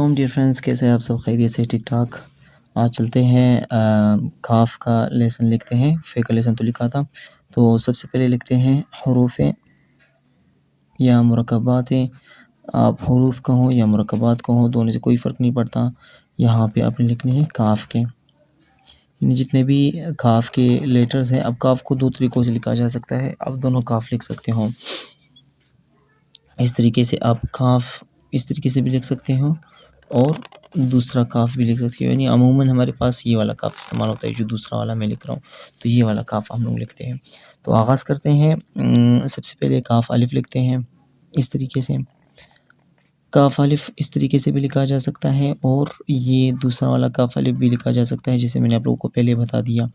वालेकुम dear friends, कैसे हैं आप सब? खैरियत से? ठीक ठाक। आज चलते हैं काफ का लेसन लिखते हैं। फ़े का लेसन तो लिखा था, तो सबसे पहले लिखते हैं हरूफ़ या मुरक्कबात। आप हरूफ कहो या मुरक्कबात कहो, दोनों से कोई फ़र्क नहीं पड़ता। यहाँ पे आपने लिखने हैं काफ के, यानी जितने भी काफ के लेटर्स हैं। अब काफ को दो तरीक़ों से लिखा जा सकता है, आप दोनों काफ लिख सकते हो। इस तरीके से आप काफ इस तरीके से भी लिख सकते हो और दूसरा काफ भी लिख सकते हो। यानी अमूमन हमारे पास ये वाला काफ इस्तेमाल होता है, जो दूसरा वाला मैं लिख रहा हूँ, तो ये वाला काफ हम लोग लिखते हैं। तो आगाज़ करते हैं। सबसे पहले काफ अलिफ लिखते हैं इस तरीके से। काफ अलिफ इस तरीके से भी लिखा जा सकता है और ये दूसरा वाला काफ अलिफ भी लिखा जा सकता है, जैसे मैंने आप लोगों को पहले बता दिया।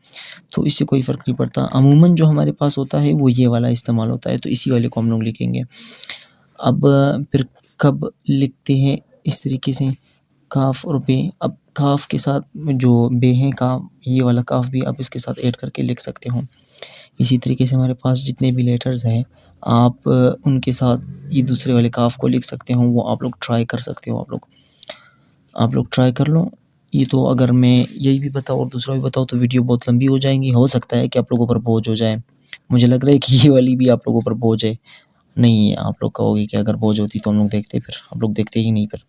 तो इससे कोई फ़र्क नहीं पड़ता। अमूमन जो हमारे पास होता है वो ये वाला इस्तेमाल होता है, तो इसी वाले को हम लोग लिखेंगे। अब फिर कब लिखते हैं इस तरीके से, काफ और बे। अब काफ के साथ जो बे हैं काफ, ये वाला काफ भी आप इसके साथ ऐड करके लिख सकते हो। इसी तरीके से हमारे पास जितने भी लेटर्स हैं, आप उनके साथ ये दूसरे वाले काफ को लिख सकते हो। वो आप लोग ट्राई कर सकते हो। आप लोग ट्राई कर लो। ये तो अगर मैं यही भी बताऊँ और दूसरा भी बताऊँ तो वीडियो बहुत लंबी हो जाएगी। हो सकता है कि आप लोगों पर बोझ हो जाए। मुझे लग रहा है कि ये वाली भी आप लोगों पर बोझ है। नहीं, आप लोग कहोगे कि अगर बोझ होती तो हम लोग देखते, फिर आप लोग देखते ही नहीं फिर।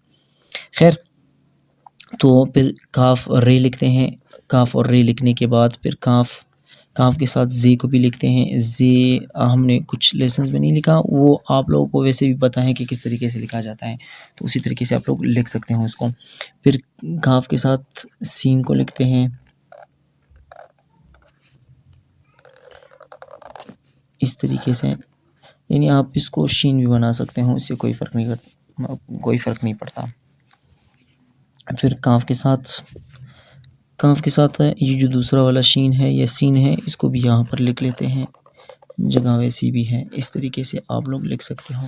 खैर, तो फिर काफ और रे लिखते हैं। काफ और रे लिखने के बाद फिर काफ के साथ ज़े को भी लिखते हैं। ज़े हमने कुछ लेसन्स में नहीं लिखा, वो आप लोगों को वैसे भी पता है कि किस तरीके से लिखा जाता है, तो उसी तरीके से आप लोग लिख सकते हो उसको। फिर काफ के साथ सीन को लिखते हैं इस तरीके से, यानी आप इसको शीन भी बना सकते हो, इससे कोई फ़र्क नहीं पड़ता। फिर काफ के साथ ये जो दूसरा वाला शीन है या सीन है, इसको भी यहाँ पर लिख लेते हैं, जगह वैसी भी है। इस तरीके से आप लोग लिख सकते हो।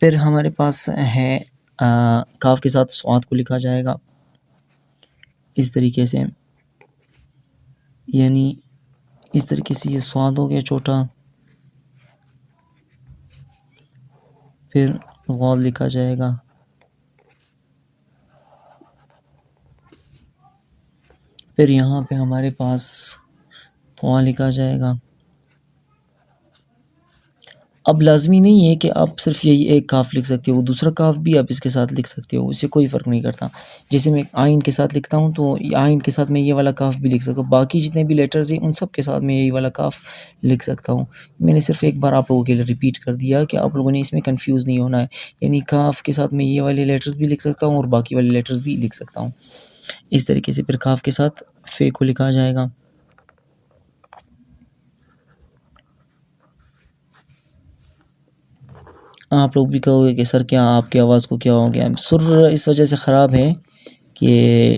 फिर हमारे पास है काफ के साथ स्वाद को लिखा जाएगा इस तरीके से, यानी इस तरीके से ये स्वाद हो गया छोटा। फिर गौल लिखा जाएगा, फिर यहाँ पे हमारे पास फ़ा लिखा जाएगा। अब लाज़मी नहीं है कि आप सिर्फ़ यही एक काफ लिख सकते हो, दूसरा काफ भी आप इसके साथ लिख सकते हो, इससे कोई फ़र्क नहीं करता। जैसे मैं आइन के साथ लिखता हूँ, तो आइन के साथ मैं ये वाला काफ भी लिख सकता हूँ। बाकी जितने भी लेटर्स हैं उन सब के साथ मैं यही वाला काफ लिख सकता हूँ। मैंने सिर्फ़ एक बार आप लोगों के लिए रिपीट कर दिया कि आप लोगों ने इसमें कन्फ्यूज़ नहीं होना है। यानी काफ के साथ मैं ये वाले लेटर्स भी लिख सकता हूँ और बाकी वाले लेटर्स भी लिख सकता हूँ। इस तरीके से फिर काफ के साथ फ़े को लिखा जाएगा। आप लोग भी कहोगे कि सर क्या आपकी आवाज़ को क्या हो गया? सुर इस वजह से ख़राब है कि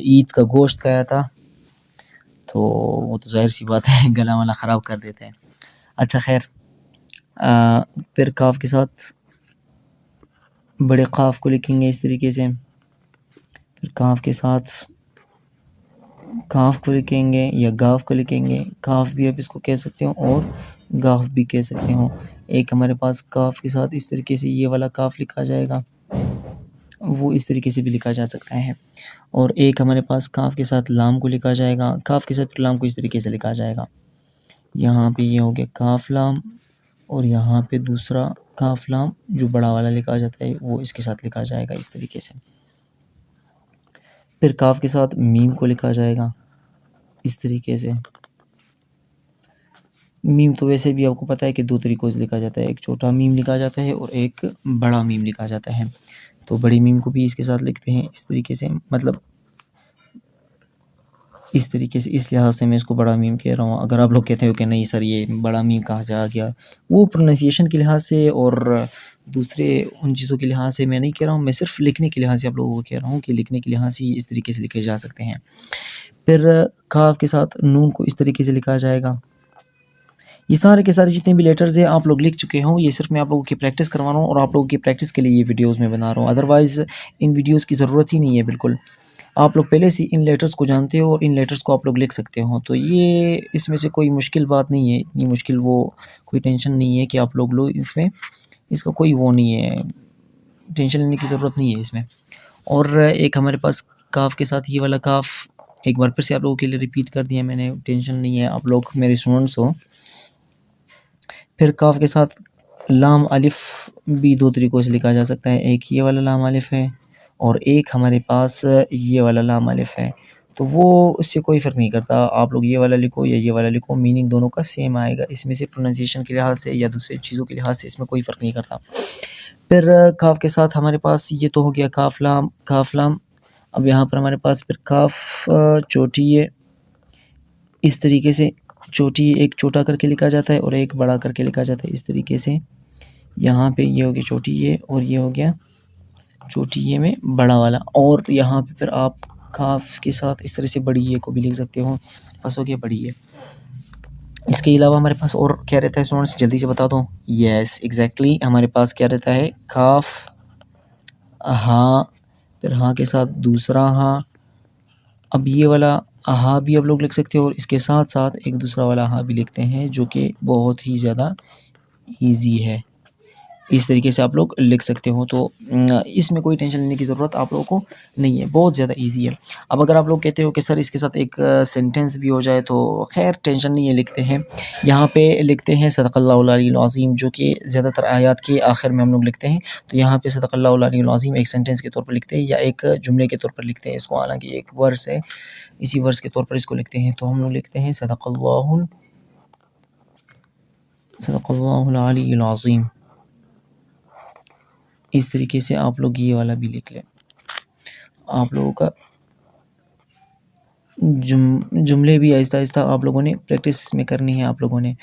ईद का गोश्त खाया था, तो वो तो ज़ाहिर-सी बात है गला वला ख़राब कर देते हैं। अच्छा खैर, फिर काफ के साथ बड़े काफ को लिखेंगे इस तरीके से। फिर काफ के साथ काफ को लिखेंगे या गाफ को लिखेंगे। काफ भी आप इसको कह सकते हो और गाफ भी कह सकते हो। एक हमारे पास काफ के साथ इस तरीके से ये वाला काफ लिखा जाएगा, वो इस तरीके से भी लिखा जा सकता है। और एक हमारे पास काफ के साथ लाम को लिखा जाएगा। काफ के साथ फिर लाम को इस तरीके से लिखा जाएगा। यहाँ पे ये हो गया काफ लाम और यहाँ पे दूसरा काफ लाम जो बड़ा वाला लिखा जाता है वो इसके साथ लिखा जाएगा इस तरीके से। फिर काफ के साथ मीम को लिखा जाएगा इस तरीके से। मीम तो वैसे भी आपको पता है कि दो तरीक़ों से लिखा जाता है, एक छोटा मीम लिखा जाता है और एक बड़ा मीम लिखा जाता है। तो बड़ी मीम को भी इसके साथ लिखते हैं इस तरीके से, मतलब इस तरीके से। इस लिहाज से मैं इसको बड़ा मीम कह रहा हूँ। अगर आप लोग कहते हो कि नहीं सर ये बड़ा मीम कहाँ से आ गया, वो प्रोनाउंसिएशन के लिहाज से और दूसरे उन चीज़ों के लिहाज से मैं नहीं कह रहा हूँ, मैं सिर्फ लिखने के लिहाज से आप लोगों को कह रहा हूँ कि लिखने के लिहाज से इस तरीके से लिखे जा सकते हैं। फिर काफ के साथ नून को इस तरीके से लिखा जाएगा। ये सारे के सारे जितने भी लेटर्स हैं आप लोग लिख चुके हो, ये सिर्फ मैं आप लोगों की प्रैक्टिस करवा रहा हूँ और आप लोगों की प्रैक्टिस के लिए ये वीडियोस मैं बना रहा हूँ। अदरवाइज़ इन वीडियोस की ज़रूरत ही नहीं है बिल्कुल। आप लोग पहले से इन लेटर्स को जानते हो और इन लेटर्स को आप लोग लिख सकते हो, तो ये इसमें से कोई मुश्किल बात नहीं है। इतनी मुश्किल वो कोई टेंशन नहीं है कि आप लोग इसमें इसका कोई वो नहीं है, टेंशन लेने की ज़रूरत नहीं है इसमें। और एक हमारे पास काफ के साथ ये वाला काफ एक बार फिर से आप लोगों के लिए रिपीट कर दिया मैंने, टेंशन नहीं है, आप लोग मेरे स्टूडेंट्स हो। फिर काफ के साथ लाम अलिफ भी दो तरीक़ों से लिखा जा सकता है, एक ये वाला लाम अलिफ है और एक हमारे पास ये वाला लाम अलिफ है। तो वो इससे कोई फ़र्क नहीं करता, आप लोग ये वाला लिखो या ये वाला लिखो, मीनिंग दोनों का सेम आएगा। इसमें से प्रोनाउंसिएशन के लिहाज से या दूसरी चीज़ों के लिहाज से इसमें कोई फ़र्क नहीं करता। फिर काफ के साथ हमारे पास ये तो हो गया काफ लाम। अब यहाँ पर हमारे पास फिर काफ चोटी है, इस तरीके से चोटी एक छोटा करके लिखा जाता है और एक बड़ा करके लिखा जाता है, इस तरीके से। यहाँ पे ये हो गया छोटी ये और ये हो गया छोटी ये में बड़ा वाला, और यहाँ पे फिर आप काफ के साथ इस तरह से बड़ी ये को भी लिख सकते हो, बस हो गया बड़ी ये। इसके अलावा हमारे पास और क्या रहता है स्टूडेंट्स, जल्दी से बता दो। यस एग्जैक्टली, हमारे पास क्या रहता है, काफ हाँ, फिर हाँ के साथ दूसरा हाँ। अब ये वाला हाँ भी आप लोग लिख सकते हो और इसके साथ साथ एक दूसरा वाला हाँ भी लिखते हैं, जो कि बहुत ही ज़्यादा ईजी है। इस तरीके से आप लोग लिख सकते हो, तो इसमें कोई टेंशन लेने की ज़रूरत आप लोगों को नहीं है, बहुत ज़्यादा ईज़ी है। अब अगर आप लोग कहते हो कि सर इसके साथ एक सेंटेंस भी हो जाए, तो खैर टेंशन नहीं है, लिखते हैं। यहाँ पे लिखते हैं सदक़ल्लाहुल अलीयुल अज़ीम, जो कि ज़्यादातर आयत के आखिर में हम लोग लिखते हैं। तो यहाँ पे सदक़ल्लाहुल अलीयुल अज़ीम एक सेंटेंस के तौर पर लिखते हैं या एक जुमले के तौर पर लिखते हैं इसको, हालाँकि एक वर्स है, इसी वर्स के तौर पर इसको लिखते हैं। तो हम लोग लिखते हैं सदक़ल्लाहुल अलीयुल अज़ीम। इस तरीके से आप लोग ये वाला भी लिख लें। आप लोगों का जुमले भी आहिस्ता-आहिस्ता आप लोगों ने प्रैक्टिस में करनी है आप लोगों ने।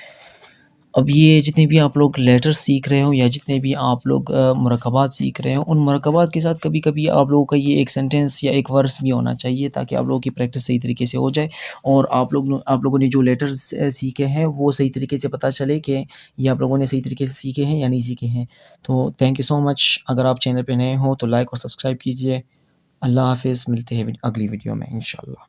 अब ये जितने भी आप लोग लेटर्स सीख रहे हो या जितने भी आप लोग मुरक्कबात सीख रहे हो, उन मुरक्कबात के साथ कभी-कभी आप लोगों का ये एक सेंटेंस या एक वर्स भी होना चाहिए, ताकि आप लोगों की प्रैक्टिस सही तरीके से हो जाए और आप लोगों ने जो लेटर्स सीखे हैं वो सही तरीके से पता चले कि ये आप लोगों ने सही तरीके से सीखे हैं या नहीं सीखे हैं। तो थैंक यू सो मच। अगर आप चैनल पे नए हो तो लाइक और सब्सक्राइब कीजिए। अल्लाह हाफ़िज़, मिलते हैं अगली वीडियो में इंशाअल्लाह।